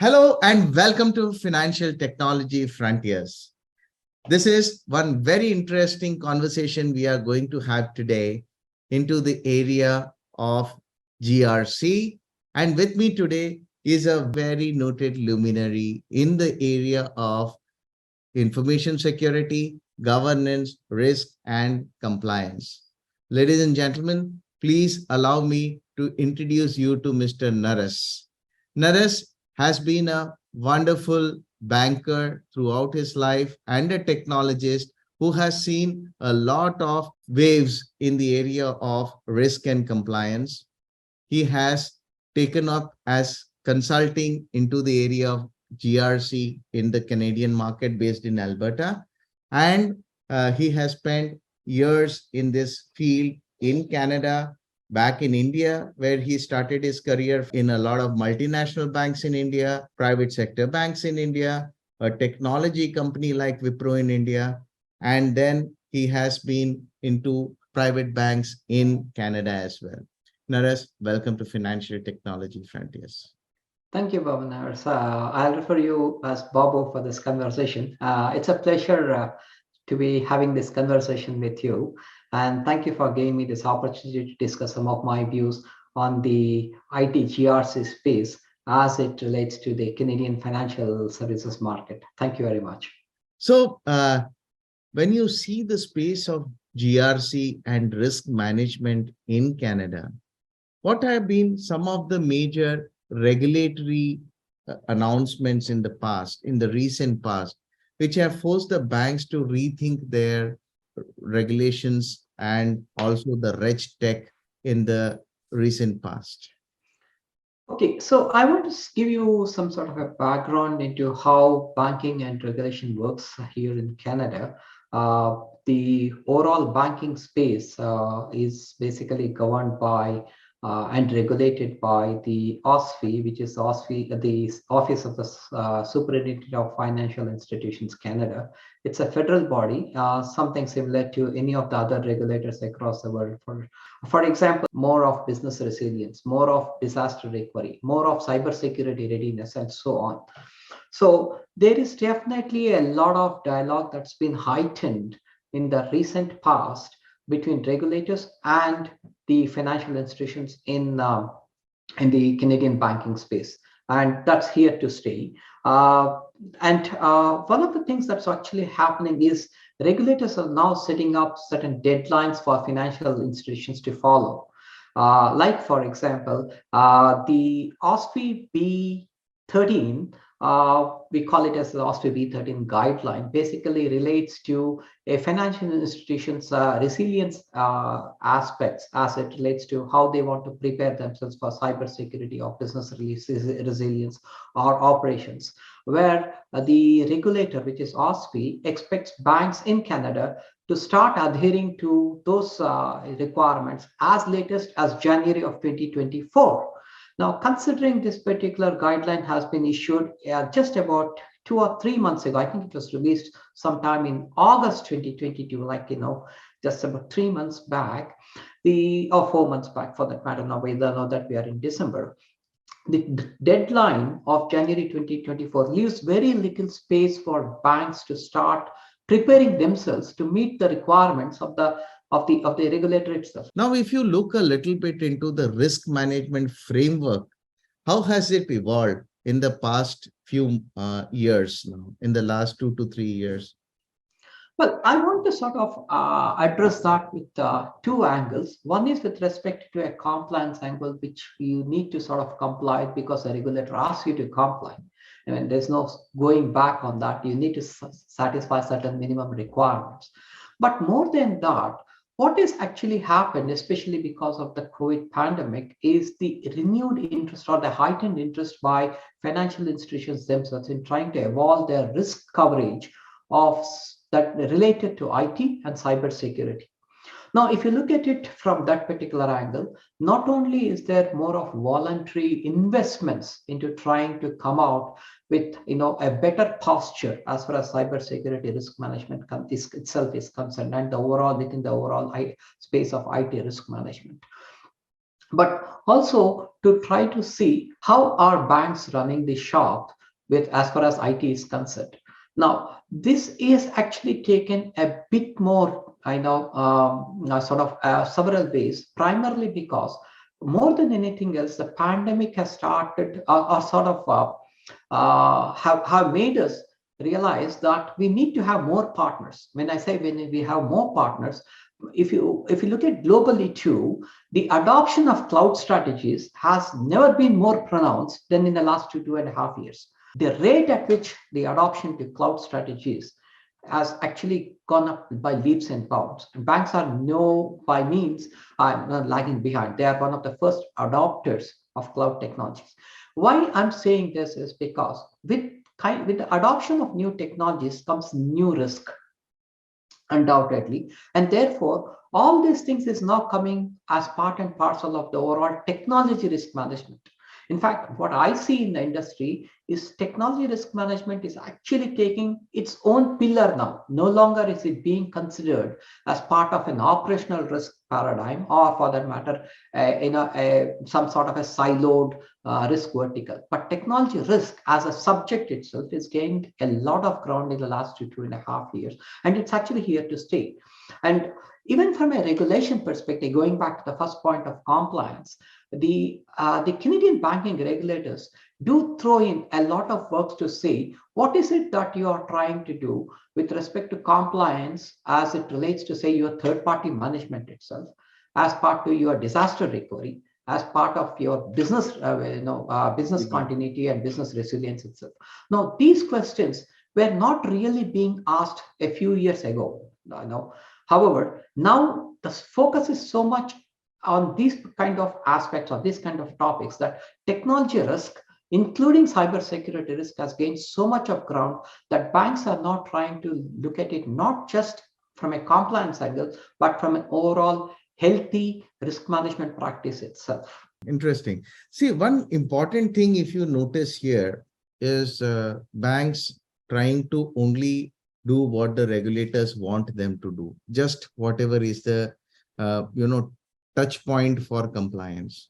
Hello and welcome to Financial Technology Frontiers. This is one very interesting conversation we are going to have today into the area of GRC. And with me today is a very noted luminary in the area of information security, governance, risk, and compliance. Ladies and gentlemen, please allow me to introduce you to Mr. Naras. Naras has been a wonderful banker throughout his life and a technologist who has seen a lot of waves in the area of risk and compliance. He has taken up as consulting into the area of GRC in the Canadian market based in Alberta. And he has spent years in this field in Canada, back in India, where he started his career in a lot of multinational banks in India, private sector banks in India, a technology company like Wipro in India. And then he has been into private banks in Canada as well. Naras, welcome to Financial Technology Frontiers. Thank you, Bhavana. I'll refer you as Babu for this conversation. It's a pleasure to be having this conversation with you. And thank you for giving me this opportunity to discuss some of my views on the IT GRC space as it relates to the Canadian financial services market. Thank you very much. So when you see the space of GRC and risk management in Canada, what have been some of the major regulatory announcements in the past, in the recent past, which have forced the banks to rethink their regulations and also the reg tech in the recent past? Okay, so I want to give you some sort of a background into how banking and regulation works here in Canada. The overall banking space is basically governed by and regulated by the OSFI, which is OSFI, the Office of the Superintendent of Financial Institutions Canada. It's a federal body, something similar to any of the other regulators across the world. For example, more of business resilience, more of disaster recovery, more of cybersecurity readiness, and so on. So there is definitely a lot of dialogue that's been heightened in the recent past between regulators and the financial institutions in the Canadian banking space, and that's here to stay. One of the things that's actually happening is regulators are now setting up certain deadlines for financial institutions to follow. Like, for example, the OSFI B13, we call it as the OSFI B13 guideline, basically relates to a financial institution's resilience aspects as it relates to how they want to prepare themselves for cybersecurity or business resilience or operations, where the regulator, which is OSFI, expects banks in Canada to start adhering to those requirements as latest as January of 2024. Now, considering this particular guideline has been issued just about 2 or 3 months ago, I think it was released sometime in August 2022, just about 3 months back, or 4 months back for that matter. Now that we are in December. The deadline of January 2024 leaves very little space for banks to start preparing themselves to meet the requirements of the regulator itself. Now, if you look a little bit into the risk management framework, how has it evolved in the past few years now, in the last 2 to 3 years? Well, I want to sort of address that with two angles. One is with respect to a compliance angle, which you need to sort of comply because the regulator asks you to comply. And there's no going back on that. You need to satisfy certain minimum requirements. But more than that, what has actually happened, especially because of the COVID pandemic, is the renewed interest or the heightened interest by financial institutions themselves in trying to evolve their risk coverage of that related to IT and cybersecurity. Now, if you look at it from that particular angle, not only is there more of voluntary investments into trying to come out with a better posture as far as cybersecurity risk management itself is concerned, and within the overall space of IT risk management. But also to try to see how are banks running the shop with as far as IT is concerned. Now, this is actually taken a bit more, several ways, primarily because more than anything else, the pandemic has started or sort of have made us realize that we need to have more partners. When I say when we have more partners, if you look at globally too, the adoption of cloud strategies has never been more pronounced than in the last 2.5 years. The rate at which the adoption to cloud strategies has actually gone up by leaps and bounds. And banks are no by means lagging behind. They are one of the first adopters of cloud technologies. Why I'm saying this is because with the adoption of new technologies comes new risk, undoubtedly, and therefore all these things is now coming as part and parcel of the overall technology risk management. In fact, what I see in the industry is technology risk management is actually taking its own pillar now. No longer is it being considered as part of an operational risk paradigm, or for that matter, some sort of a siloed risk vertical. But technology risk as a subject itself has gained a lot of ground in the last 2.5 years, and it's actually here to stay. And even from a regulation perspective, going back to the first point of compliance, the Canadian banking regulators do throw in a lot of work to say what is it that you are trying to do with respect to compliance as it relates to, say, your third-party management itself, as part of your disaster recovery, as part of your business, business continuity and business resilience itself. Now, these questions were not really being asked a few years ago. However, now the focus is so much on these kind of aspects or these kind of topics that technology risk, including cybersecurity risk, has gained so much of ground that banks are now trying to look at it not just from a compliance angle, but from an overall healthy risk management practice itself. Interesting. See, one important thing, if you notice here, is banks trying to only do what the regulators want them to do, just whatever is the touch point for compliance.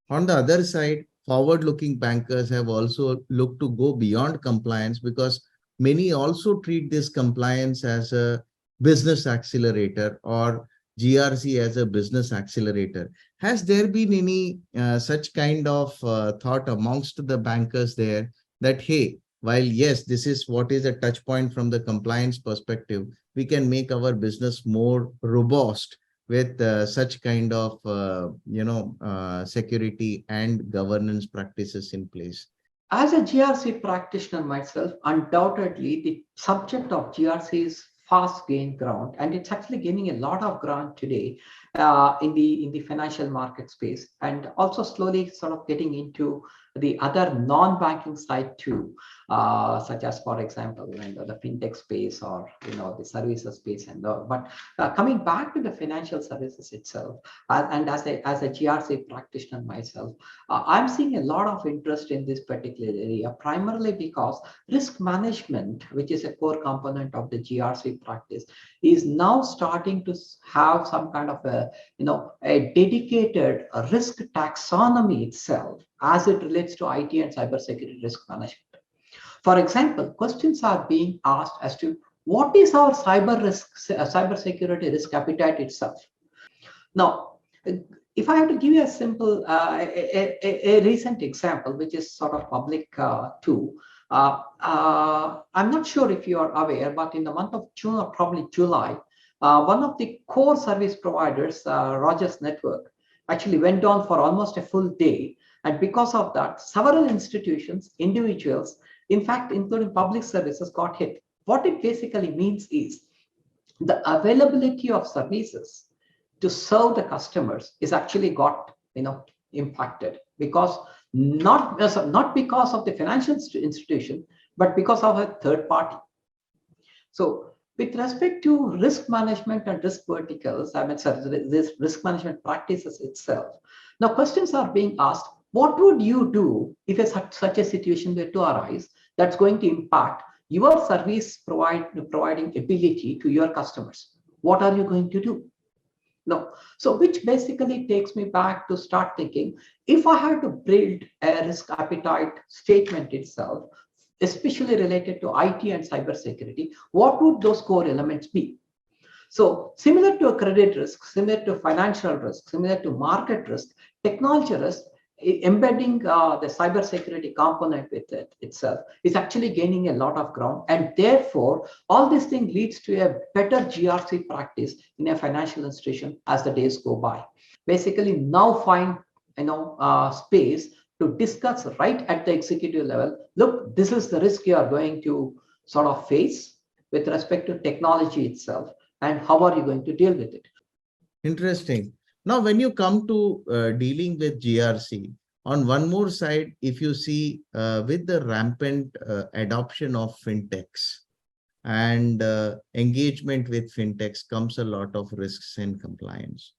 On the other side, forward-looking bankers have also looked to go beyond compliance, because many also treat this compliance as a business accelerator or GRC as a business accelerator. Has there been any such kind of thought amongst the bankers there that, hey, while yes, this is what is a touch point from the compliance perspective, we can make our business more robust with such kind of security and governance practices in place? As a GRC practitioner myself, undoubtedly the subject of GRC is fast gain ground, and it's actually gaining a lot of ground today in the financial market space, and also slowly sort of getting into the other non-banking side too, such as, for example, the FinTech space or the services space and all. But coming back to the financial services itself, and as a GRC practitioner myself, I'm seeing a lot of interest in this particular area, primarily because risk management, which is a core component of the GRC practice, is now starting to have some kind of a dedicated risk taxonomy itself as it relates to IT and cybersecurity risk management. For example, questions are being asked as to what is our cybersecurity risk appetite itself. Now, if I have to give you a simple, a recent example, which is sort of public too, I'm not sure if you are aware, but in the month of June or probably July, one of the core service providers, Rogers Network, actually went down for almost a full day. And because of that, several institutions, individuals, in fact, including public services, got hit. What it basically means is the availability of services to serve the customers is actually got impacted, because not because of the financial institution, but because of a third party. So with respect to risk management and risk verticals, I mean, this risk management practices itself, now questions are being asked: what would you do if such a situation were to arise that's going to impact your service providing ability to your customers? What are you going to do? No. So which basically takes me back to start thinking, if I had to build a risk appetite statement itself, especially related to IT and cybersecurity, what would those core elements be? So similar to a credit risk, similar to financial risk, similar to market risk, technology risk, embedding the cybersecurity component with it itself is actually gaining a lot of ground. And therefore, all this thing leads to a better GRC practice in a financial institution as the days go by. Basically, now find space to discuss right at the executive level. Look, this is the risk you are going to sort of face with respect to technology itself, and how are you going to deal with it? Interesting. Now, when you come to dealing with GRC, on one more side, if you see with the rampant adoption of fintechs and engagement with fintechs comes a lot of risks and compliance.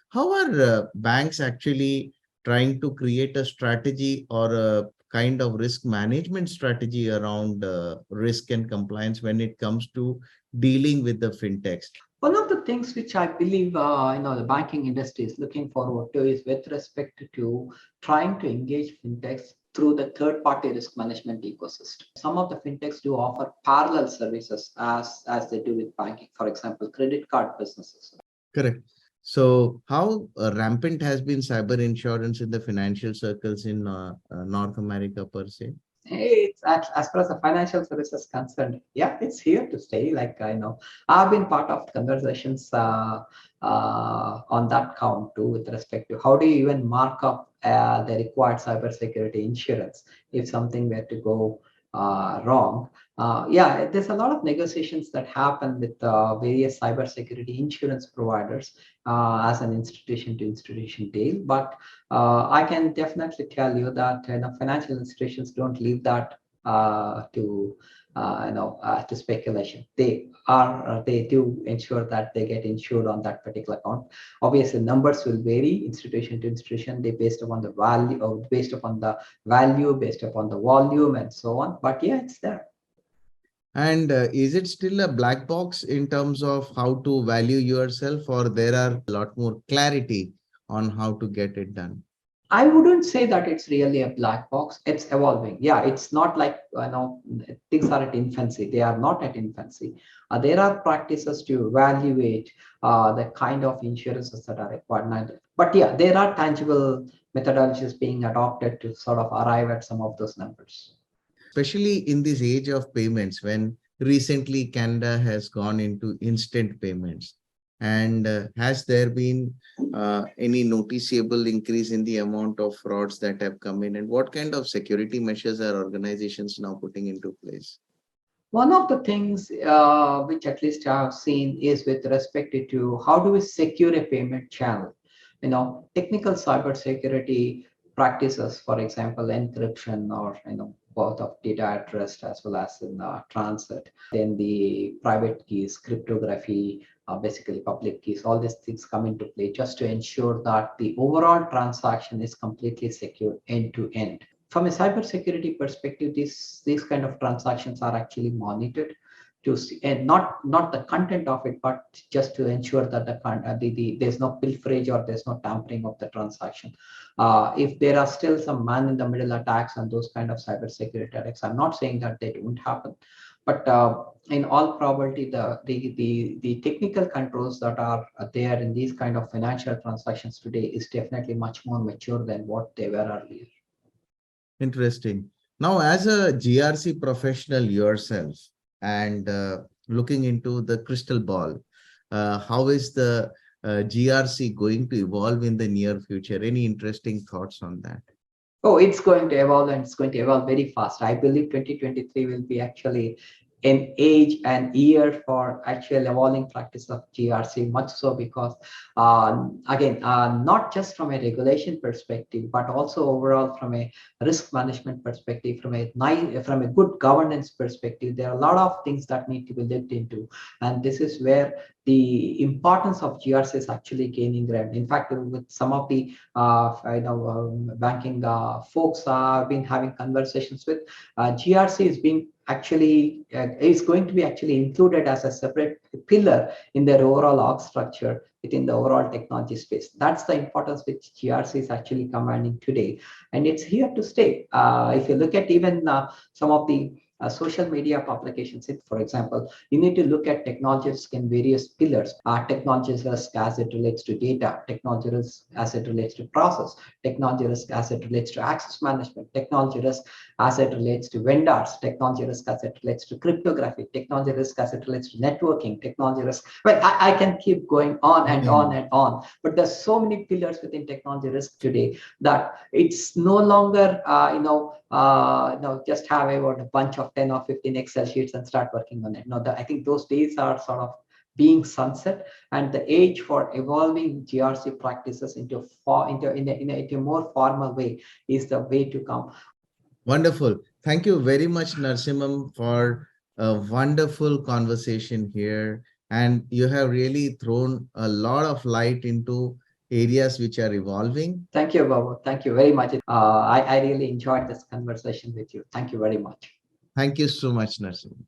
How are banks actually trying to create a strategy or a kind of risk management strategy around risk and compliance when it comes to dealing with the fintechs? One of the things which I believe the banking industry is looking forward to is with respect to trying to engage fintechs through the third-party risk management ecosystem. Some of the fintechs do offer parallel services as they do with banking. For example, credit card businesses. Correct. So how rampant has been cyber insurance in the financial circles in North America per se? It's as far as the financial services concerned, yeah, it's here to stay. Like I know, I've been part of conversations on that count too, with respect to how do you even mark up the required cybersecurity insurance if something were to go wrong. Yeah, there's a lot of negotiations that happen with various cybersecurity insurance providers as an institution to institution deal, but I can definitely tell you that financial institutions don't leave that to speculation. They do ensure that they get insured on that particular account. Obviously, numbers will vary institution to institution. They based upon the value, or based upon the value, based upon the volume, and so on. But yeah, it's there. And is it still a black box in terms of how to value yourself, or there are a lot more clarity on how to get it done? I wouldn't say that it's really a black box. It's evolving. Yeah, it's not like things are at infancy. They are not at infancy. There are practices to evaluate the kind of insurances that are required. But yeah, there are tangible methodologies being adopted to sort of arrive at some of those numbers. Especially in this age of payments, when recently Canada has gone into instant payments. And has there been any noticeable increase in the amount of frauds that have come in? And what kind of security measures are organizations now putting into place? One of the things which at least I've seen is with respect to how do we secure a payment channel? Technical cybersecurity practices, for example, encryption or both of data at rest as well as in transit. Then the private keys, cryptography, basically public keys, all these things come into play just to ensure that the overall transaction is completely secure end to end. From a cybersecurity perspective, these kind of transactions are actually monitored to see, and not the content of it, but just to ensure that there's no pilferage or there's no tampering of the transaction. If there are still some man in the middle attacks and those kind of cybersecurity attacks, I'm not saying that they don't happen, but in all probability, the technical controls that are there in these kind of financial transactions today is definitely much more mature than what they were earlier. Interesting. Now, as a GRC professional yourself and looking into the crystal ball, how is the GRC going to evolve in the near future? Any interesting thoughts on that? Oh, it's going to evolve, and it's going to evolve very fast. I believe 2023 will be actually an age and year for actual evolving practice of GRC, much so because, again, not just from a regulation perspective, but also overall from a risk management perspective, from a good governance perspective, there are a lot of things that need to be looked into. And this is where the importance of GRC is actually gaining ground. In fact, with some of the banking folks I've been having conversations with, GRC is being is going to be actually included as a separate pillar in their overall org structure within the overall technology space. That's the importance which GRC is actually commanding today, and it's here to stay. If you look at even some of the social media applications, for example, you need to look at technology risk in various pillars. Technology risk as it relates to data, technology risk as it relates to process, technology risk as it relates to access management, technology risk as it relates to vendors, technology risk as it relates to cryptography, technology risk as it relates to networking, technology risk. Well, I can keep going on and on and on, but there's so many pillars within technology risk today that it's no longer, just have about a bunch of 10 or 15 Excel sheets and start working on it. No, I think those days are sort of being sunset, and the age for evolving GRC practices into a more formal way is the way to come. Wonderful. Thank you very much, Narasimham, for a wonderful conversation here. And you have really thrown a lot of light into areas which are evolving. Thank you, Babu. Thank you very much. I really enjoyed this conversation with you. Thank you very much. Thank you so much, Narasimham.